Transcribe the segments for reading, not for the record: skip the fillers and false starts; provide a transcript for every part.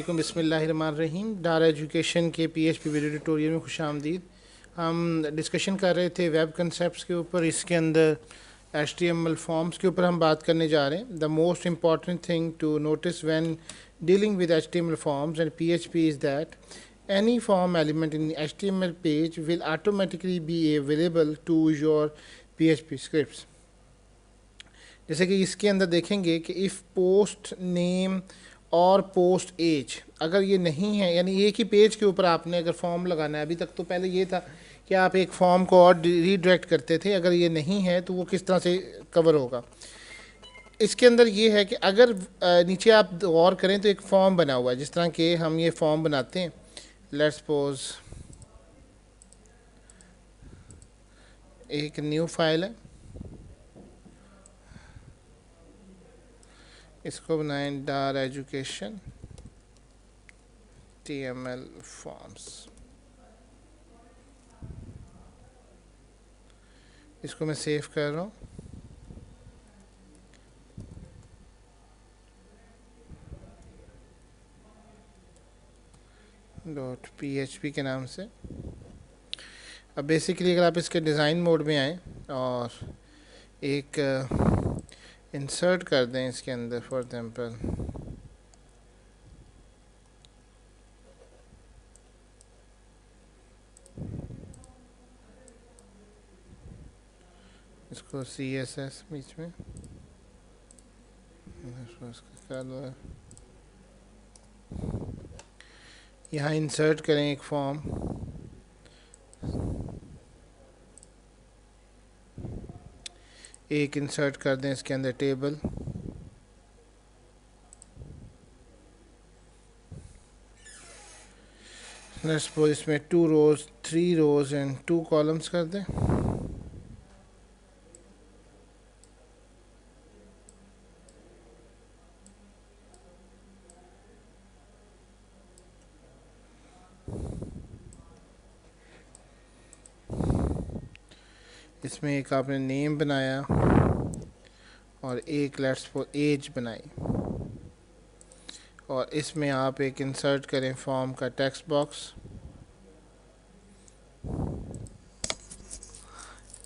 बिस्मिल्लाहिर्रहमानिर्रहीम। डार एजुकेशन के PHP video tutorial में खुशामदीद। हम डिस्कशन कर रहे थे वेब कंसेप्ट्स के ऊपर। इसके अंदर HTML फॉर्म्स के ऊपर हम बात करने जा रहे हैं। The most important thing to notice when dealing with HTML forms and PHP is that any form element in HTML page will automatically be available to your PHP scripts। जैसे कि इसके अंदर देखेंगे कि इफ़ पोस्ट नेम और post as अगर ये नहीं है, यानी एक ही पेज के ऊपर आपने अगर फॉर्म लगाना है, अभी तक तो पहले ये था कि आप एक फॉर्म को और रीडायरेक्ट करते थे, अगर ये नहीं है तो वो किस तरह से कवर होगा। इसके अंदर ये है कि अगर नीचे आप गौर करें तो एक फॉर्म बना हुआ है, जिस तरह के हम ये फॉर्म बनाते हैं। लेट्स सपोज एक न्यू फाइल है, इसको बनाएं डार एजुकेशन HTML फॉर्म्स। इसको मैं सेव कर रहा हूँ। .php के नाम से। अब बेसिकली अगर आप इसके डिज़ाइन मोड में आएँ और एक इंसर्ट कर दें इसके अंदर, फॉर एग्जांपल इसको CSS बीच में कर दो। यहाँ इंसर्ट करें एक फॉर्म, एक इंसर्ट कर दें इसके अंदर टेबल, लेट्स सपोज इसमें 2 रोज 3 रोज एंड 2 कॉलम्स कर दें। इसमें एक आपने नेम बनाया और एक लेट्स सपोज एज बनाई, और इसमें आप एक इंसर्ट करें फॉर्म का टेक्स्ट बॉक्स।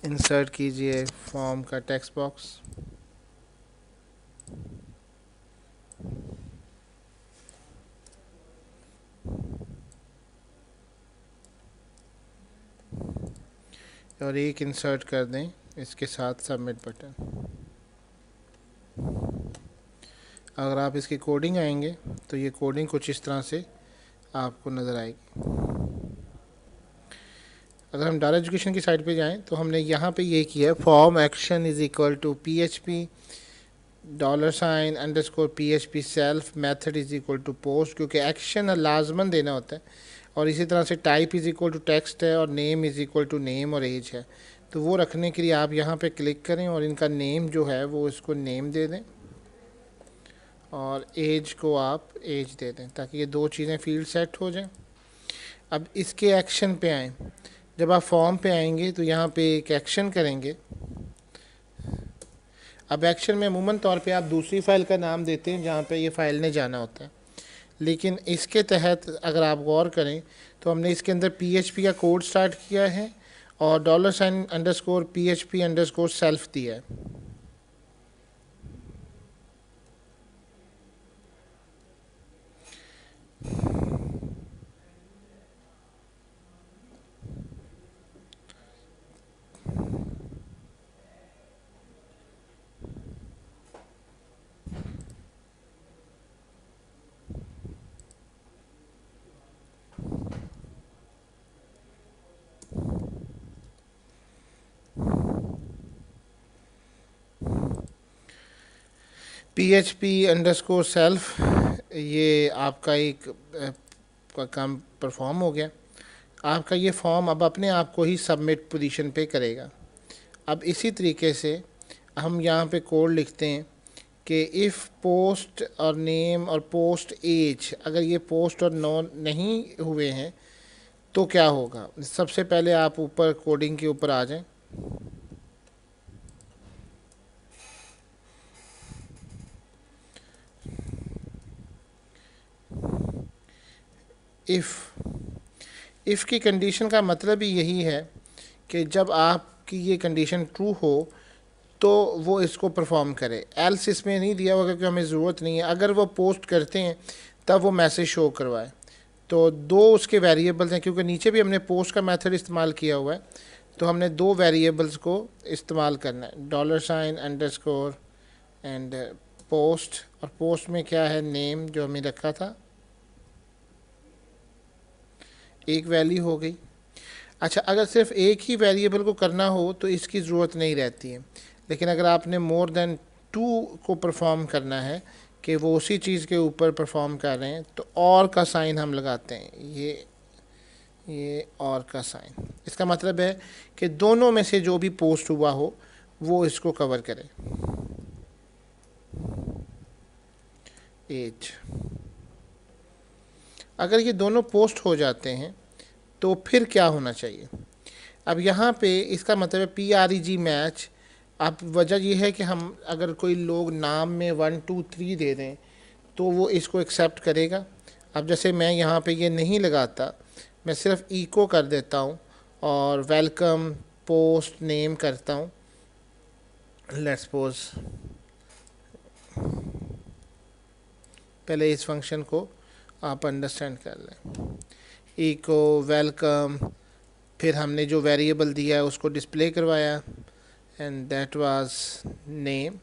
इंसर्ट कीजिए फॉर्म का टेक्स्ट बॉक्स। और एक इंसर्ट कर दें इसके साथ सबमिट बटन। अगर आप इसकी कोडिंग आएंगे तो ये कोडिंग कुछ इस तरह से आपको नज़र आएगी। अगर हम डार एजुकेशन की साइट पे जाएं तो हमने यहाँ पे ये किया है, form action is equal to PHP $_PHP self method is equal to post, क्योंकि एक्शन लाजमन देना होता है। और इसी तरह से type is equal to text है, और name is equal to name और एज है। तो वो रखने के लिए आप यहाँ पे क्लिक करें और इनका नेम जो है वो इसको नेम दे दें और एज को आप एज दे दें, ताकि ये दो चीज़ें फील्ड सेट हो जाएं। अब इसके एक्शन पे आएँ। जब आप फॉर्म पे आएंगे तो यहाँ पे एक एक्शन करेंगे। अब एक्शन में अमूमन तौर पे आप दूसरी फ़ाइल का नाम देते हैं जहाँ पे ये फ़ाइल ने जाना होता है, लेकिन इसके तहत अगर आप गौर करें तो हमने इसके अंदर PHP का कोड स्टार्ट किया है और $_PHP_ सेल्फ दिया है। PHP_ ये आपका एक का काम परफॉर्म हो गया। आपका ये फॉर्म अब अपने आप को ही सबमिट पोजीशन पे करेगा। अब इसी तरीके से हम यहाँ पे कोड लिखते हैं कि इफ़ पोस्ट और नेम और पोस्ट एज, अगर ये पोस्ट और नॉन नहीं हुए हैं तो क्या होगा। सबसे पहले आप ऊपर कोडिंग के ऊपर आ जाएं। इफ़ की कंडीशन का मतलब ही यही है कि जब आपकी ये कंडीशन ट्रू हो तो वो इसको परफॉर्म करे। एल्स इसमें नहीं दिया हुआ क्योंकि हमें ज़रूरत नहीं है। अगर वो पोस्ट करते हैं तब वो मैसेज शो करवाए। तो दो उसके वेरिएबल्स हैं, क्योंकि नीचे भी हमने पोस्ट का मेथड इस्तेमाल किया हुआ है, तो हमने दो वेरिएबल्स को इस्तेमाल करना है, $, अंडरस्कोर एंड पोस्ट। और पोस्ट में क्या है, नेम जो हमें रखा था, एक वैल्यू हो गई। अच्छा, अगर सिर्फ एक ही वेरिएबल को करना हो तो इसकी ज़रूरत नहीं रहती है, लेकिन अगर आपने मोर देन 2 को परफॉर्म करना है कि वो उसी चीज़ के ऊपर परफॉर्म कर रहे हैं, तो और का साइन हम लगाते हैं, ये और का साइन। इसका मतलब है कि दोनों में से जो भी पोस्ट हुआ हो वो इसको कवर करे। एज, अगर ये दोनों पोस्ट हो जाते हैं तो फिर क्या होना चाहिए। अब यहाँ पे इसका मतलब है PREG मैच। अब वजह ये है कि हम अगर कोई लोग नाम में 1 2 3 दे दें तो वो इसको एक्सेप्ट करेगा। अब जैसे मैं यहाँ पे ये नहीं लगाता, मैं सिर्फ इको कर देता हूँ और वेलकम पोस्ट नेम करता हूँ। लेट्स सपोज पहले इस फंक्शन को आप अंडरस्टैंड कर लें। इको वेलकम, फिर हमने जो वेरिएबल दिया है उसको डिस्प्ले करवाया, एंड दैट वाज नेम।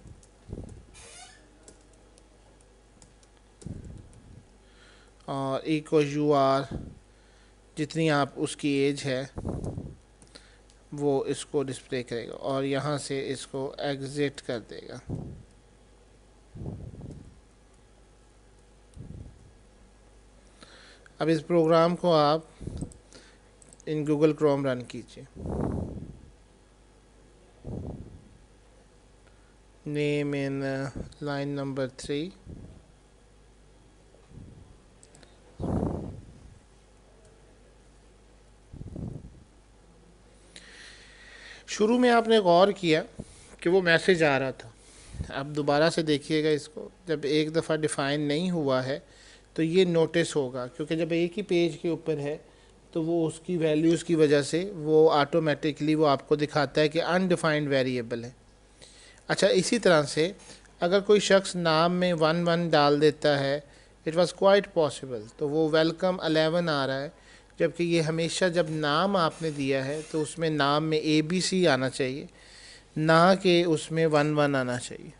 और इको UR, जितनी आप उसकी एज है वो इसको डिस्प्ले करेगा, और यहाँ से इसको एग्जिट कर देगा। अब इस प्रोग्राम को आप इन गूगल क्रोम रन कीजिए। नेम इन लाइन नंबर 3, शुरू में आपने गौर किया कि वो मैसेज आ रहा था। अब दोबारा से देखिएगा इसको, जब एक दफ़ा डिफ़ाइन नहीं हुआ है तो ये नोटिस होगा, क्योंकि जब एक ही पेज के ऊपर है तो वो उसकी वैल्यूज़ की वजह से वो ऑटोमेटिकली वो आपको दिखाता है कि अनडिफाइंड वेरिएबल है। अच्छा, इसी तरह से अगर कोई शख्स नाम में 1 1 डाल देता है, इट वाज क्वाइट पॉसिबल, तो वो वेलकम 11 आ रहा है, जबकि ये हमेशा जब नाम आपने दिया है तो उसमें नाम में ABC आना चाहिए, ना कि उसमें 1 1 आना चाहिए।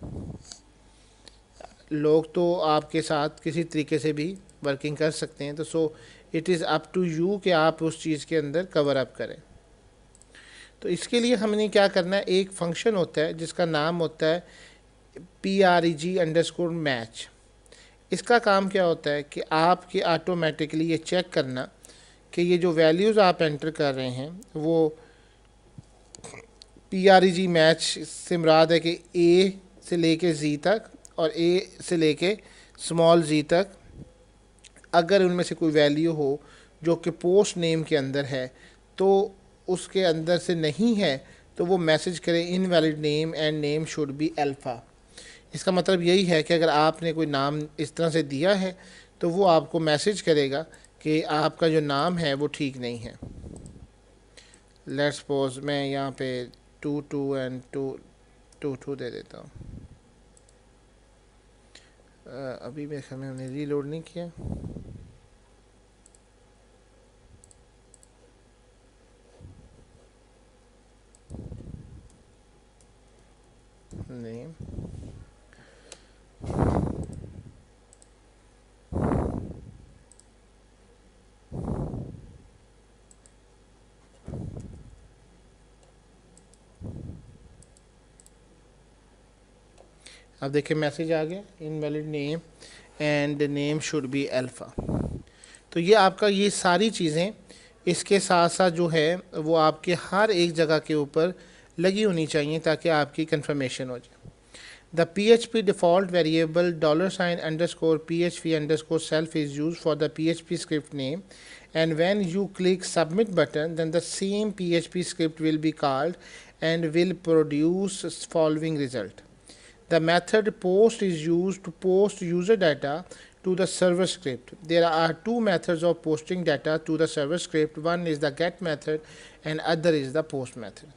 लोग तो आपके साथ किसी तरीके से भी वर्किंग कर सकते हैं, तो so it is up to you कि आप उस चीज़ के अंदर कवर अप करें। तो इसके लिए हमने क्या करना है, एक फंक्शन होता है जिसका नाम होता है PREG_match। इसका काम क्या होता है कि आपके ऑटोमेटिकली ये चेक करना कि ये जो वैल्यूज़ आप एंटर कर रहे हैं वो PREG मैच से मुराद है कि A से लेके Z तक और A से लेके स्मॉल z तक, अगर उनमें से कोई वैल्यू हो जो कि पोस्ट नेम के अंदर है तो उसके अंदर से नहीं है तो वो मैसेज करे invalid name and name should be alpha. इसका मतलब यही है कि अगर आपने कोई नाम इस तरह से दिया है तो वो आपको मैसेज करेगा कि आपका जो नाम है वो ठीक नहीं है। लेट्स सपोज मैं यहाँ पे 2 2 एंड 2 2 2 दे देता हूँ। अभी मेरे ख्याल में हमने रीलोड नहीं किया। नेम अब देखिए मैसेज आ गया, invalid name and name should be alpha. तो ये आपका ये सारी चीज़ें इसके साथ साथ जो है वो आपके हर एक जगह के ऊपर लगी होनी चाहिए ताकि आपकी कंफर्मेशन हो जाए। The PHP default variable $_PHP_self is used for the PHP script name, and when you click submit button then the same PHP script will be called and will produce following result. The method post is used to post user data to the server script. There are two methods of posting data to the server script. One is the get method and other is the post method.